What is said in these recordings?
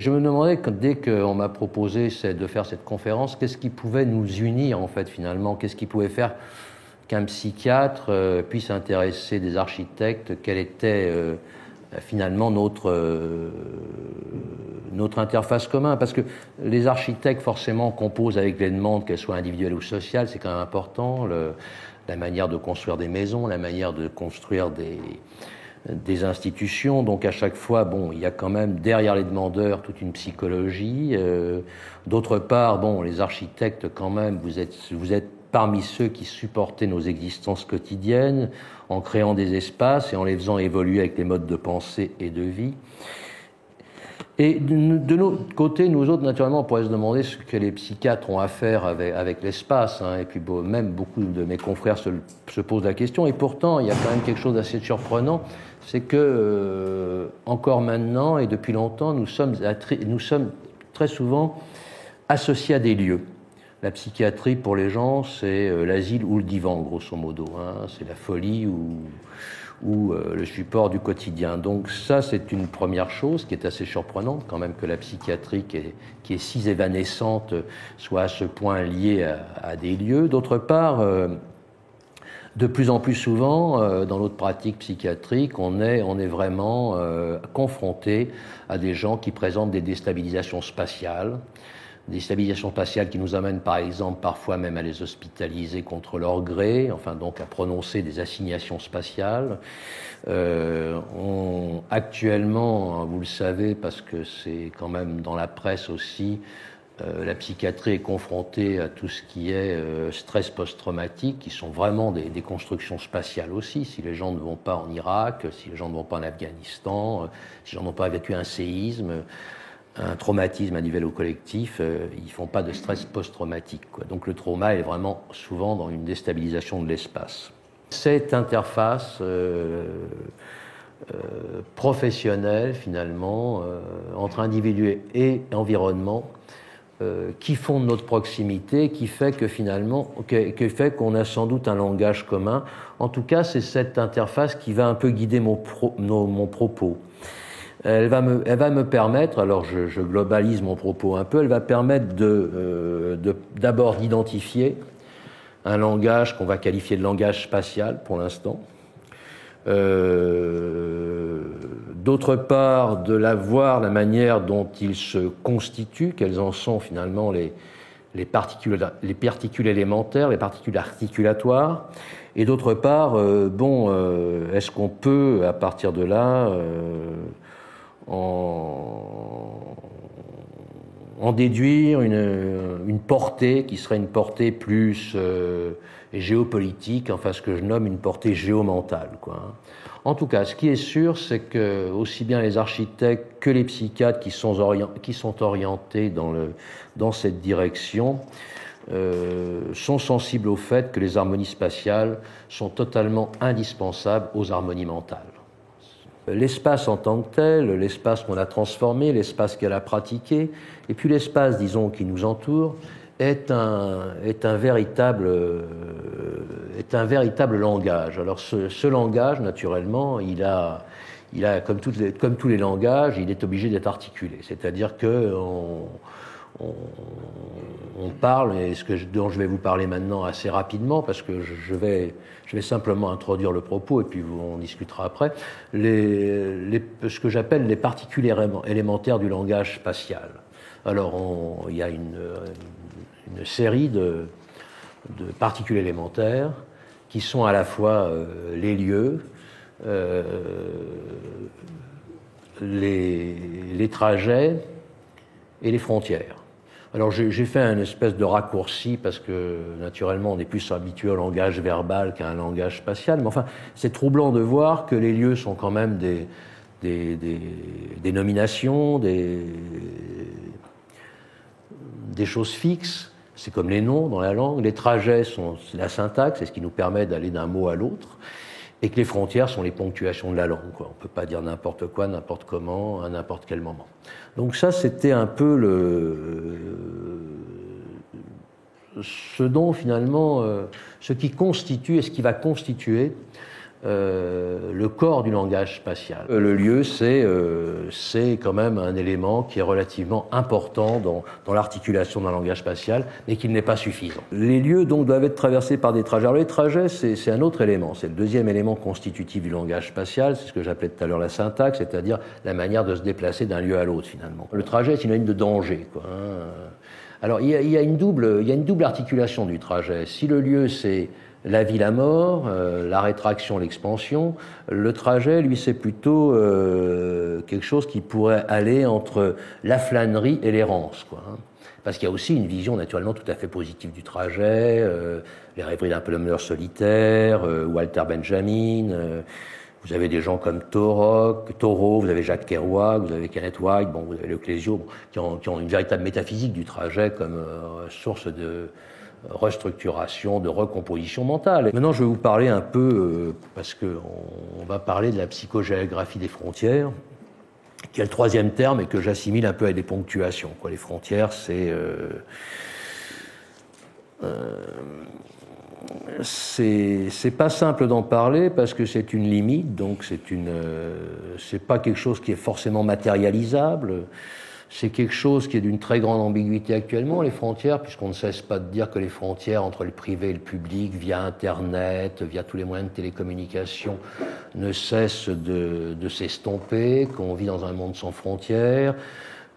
je me demandais, dès qu'on m'a proposé de faire cette conférence, qu'est-ce qui pouvait nous unir, en fait, finalement? Qu'est-ce qui pouvait faire qu'un psychiatre puisse intéresser des architectes? Quelle était finalement notre interface commune? Parce que les architectes, forcément, composent avec les demandes, qu'elles soient individuelles ou sociales, c'est quand même important. La manière de construire des maisons, la manière de construire des institutions. Donc à chaque fois, bon, il y a quand même derrière les demandeurs toute une psychologie. D'autre part, bon, les architectes, quand même, vous êtes parmi ceux qui supportaient nos existences quotidiennes en créant des espaces et en les faisant évoluer avec les modes de pensée et de vie. Et de notre côté, nous autres, naturellement, on pourrait se demander ce que les psychiatres ont à faire avec l'espace. Hein, et puis même beaucoup de mes confrères se posent la question. Et pourtant, il y a quand même quelque chose d'assez surprenant, c'est que encore maintenant et depuis longtemps, nous sommes très souvent associés à des lieux. La psychiatrie, pour les gens, c'est l'asile ou le divan, grosso modo. Hein, c'est la folie ou le support du quotidien. Donc ça, c'est une première chose qui est assez surprenante, quand même, que la psychiatrie, qui est si évanescente, soit à ce point liée à des lieux. D'autre part, de plus en plus souvent, dans notre pratique psychiatrique, on est vraiment confronté à des gens qui présentent des déstabilisations spatiales, qui nous amènent par exemple parfois même à les hospitaliser contre leur gré, enfin donc à prononcer des assignations spatiales. Actuellement, vous le savez parce que c'est quand même dans la presse aussi, la psychiatrie est confrontée à tout ce qui est stress post-traumatique, qui sont vraiment des constructions spatiales aussi. Si les gens ne vont pas en Irak, si les gens ne vont pas en Afghanistan, si les gens n'ont pas vécu un séisme, un traumatisme individuel ou collectif, ils font pas de stress post-traumatique, quoi. Donc le trauma est vraiment souvent dans une déstabilisation de l'espace. Cette interface professionnelle, finalement, entre individu et environnement, qui fonde notre proximité, qui fait que finalement, qui fait qu'on a sans doute un langage commun. En tout cas, c'est cette interface qui va un peu guider mon propos. Elle va me permettre, alors je globalise mon propos un peu, elle va permettre d'abord d'identifier un langage qu'on va qualifier de langage spatial pour l'instant. D'autre part, de voir la manière dont il se constitue, quelles en sont finalement les particules élémentaires, les particules articulatoires. Et d'autre part, est-ce qu'on peut, à partir de là, en déduire une portée qui serait une portée plus géopolitique, enfin ce que je nomme une portée géomentale, quoi. En tout cas, ce qui est sûr, c'est que aussi bien les architectes que les psychiatres qui sont orientés dans cette direction sont sensibles au fait que les harmonies spatiales sont totalement indispensables aux harmonies mentales. L'espace en tant que tel, l'espace qu'on a transformé, l'espace qu'elle a pratiqué, et puis l'espace, disons, qui nous entoure, est un véritable langage. Alors ce langage, naturellement, il a comme tous les langages, il est obligé d'être articulé. C'est-à-dire que on parle, et dont je vais vous parler maintenant assez rapidement, parce que je vais simplement introduire le propos, et puis on discutera après, ce que j'appelle les particules élémentaires du langage spatial. Alors, il y a une série de particules élémentaires qui sont à la fois les lieux, les trajets et les frontières. Alors j'ai fait un espèce de raccourci parce que naturellement on est plus habitué au langage verbal qu'à un langage spatial, mais enfin c'est troublant de voir que les lieux sont quand même des nominations, des choses fixes. C'est comme les noms dans la langue. Les trajets sont la syntaxe, c'est ce qui nous permet d'aller d'un mot à l'autre. Et que les frontières sont les ponctuations de la langue, quoi. On ne peut pas dire n'importe quoi, n'importe comment, à n'importe quel moment. Donc ça, c'était un peu ce dont finalement, ce qui constitue et ce qui va constituer le corps du langage spatial. Le lieu, c'est quand même un élément qui est relativement important dans l'articulation d'un langage spatial, mais qui n'est pas suffisant. Les lieux donc doivent être traversés par des trajets. Alors les trajets, c'est un autre élément, c'est le deuxième élément constitutif du langage spatial, c'est ce que j'appelais tout à l'heure la syntaxe, c'est-à-dire la manière de se déplacer d'un lieu à l'autre finalement. Le trajet est synonyme de danger, quoi, hein. Alors il y a une double articulation du trajet. Si le lieu c'est la vie, la mort, la rétraction, l'expansion, le trajet, lui, c'est plutôt quelque chose qui pourrait aller entre la flânerie et l'errance, quoi, hein. Parce qu'il y a aussi une vision naturellement tout à fait positive du trajet, les rêveries d'un promeneur solitaire, Walter Benjamin, vous avez des gens comme Thoreau, vous avez Jacques Kerouac, vous avez Kenneth White, bon, vous avez le Clésio, qui ont une véritable métaphysique du trajet comme source de restructuration, de recomposition mentale. Maintenant, je vais vous parler un peu, parce qu'on va parler de la psychogéographie des frontières, qui est le troisième terme et que j'assimile un peu à des ponctuations, quoi. Les frontières, c'est pas simple d'en parler parce que c'est une limite, donc c'est pas quelque chose qui est forcément matérialisable. C'est quelque chose qui est d'une très grande ambiguïté actuellement, les frontières, puisqu'on ne cesse pas de dire que les frontières entre le privé et le public, via Internet, via tous les moyens de télécommunication, ne cessent de s'estomper, qu'on vit dans un monde sans frontières,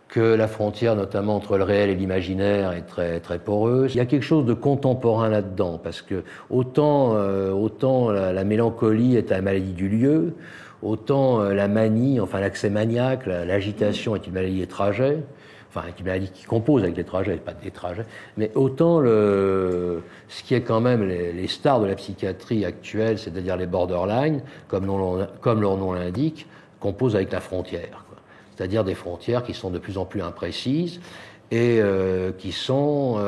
que la frontière, notamment entre le réel et l'imaginaire, est très, très poreuse. Il y a quelque chose de contemporain là-dedans, parce que autant la mélancolie est la maladie du lieu, autant la manie, enfin l'accès maniaque, l'agitation est une maladie des trajets, enfin est une maladie qui compose avec les trajets, pas des trajets, mais autant ce qui est quand même les stars de la psychiatrie actuelle, c'est-à-dire les borderline, comme leur nom l'indique, composent avec la frontière, quoi. C'est-à-dire des frontières qui sont de plus en plus imprécises et qui sont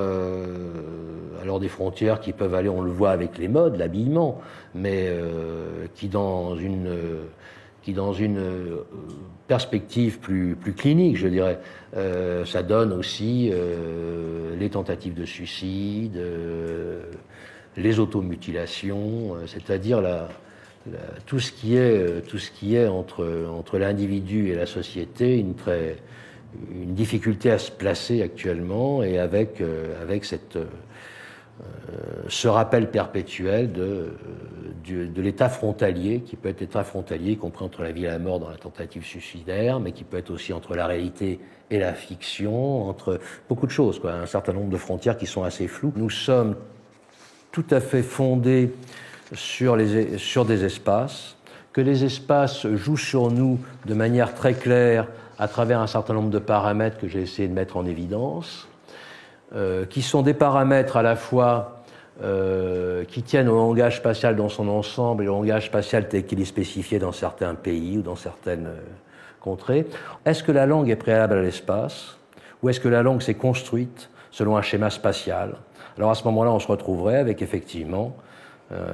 alors des frontières qui peuvent aller, on le voit avec les modes, l'habillement, mais qui dans une perspective plus clinique, je dirais, ça donne aussi les tentatives de suicide, les automutilations, c'est-à-dire tout ce qui est entre l'individu et la société, une difficulté à se placer actuellement, et avec ce rappel perpétuel de l'état frontalier, qui peut être l'état frontalier, y compris entre la vie et la mort dans la tentative suicidaire, mais qui peut être aussi entre la réalité et la fiction, entre beaucoup de choses, quoi, un certain nombre de frontières qui sont assez floues. Nous sommes tout à fait fondés sur des espaces, que les espaces jouent sur nous de manière très claire à travers un certain nombre de paramètres que j'ai essayé de mettre en évidence, qui sont des paramètres à la fois qui tiennent au langage spatial dans son ensemble et au langage spatial tel qu'il est spécifié dans certains pays ou dans certaines contrées. Est-ce que la langue est préalable à l'espace ou est-ce que la langue s'est construite selon un schéma spatial? Alors à ce moment-là, on se retrouverait avec effectivement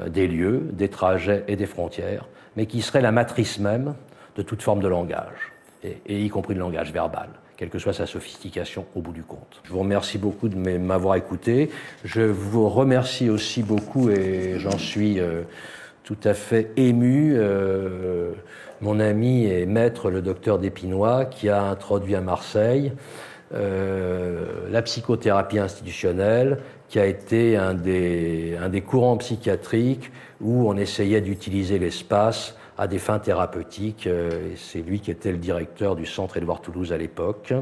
des lieux, des trajets et des frontières, mais qui seraient la matrice même de toute forme de langage, et y compris de langage verbal, quelle que soit sa sophistication au bout du compte. Je vous remercie beaucoup de m'avoir écouté. Je vous remercie aussi beaucoup, et j'en suis tout à fait ému, mon ami et maître, le docteur Despinois, qui a introduit à Marseille la psychothérapie institutionnelle, qui a été un des courants psychiatriques où on essayait d'utiliser l'espace à des fins thérapeutiques. Et c'est lui qui était le directeur du centre Édouard Toulouse à l'époque.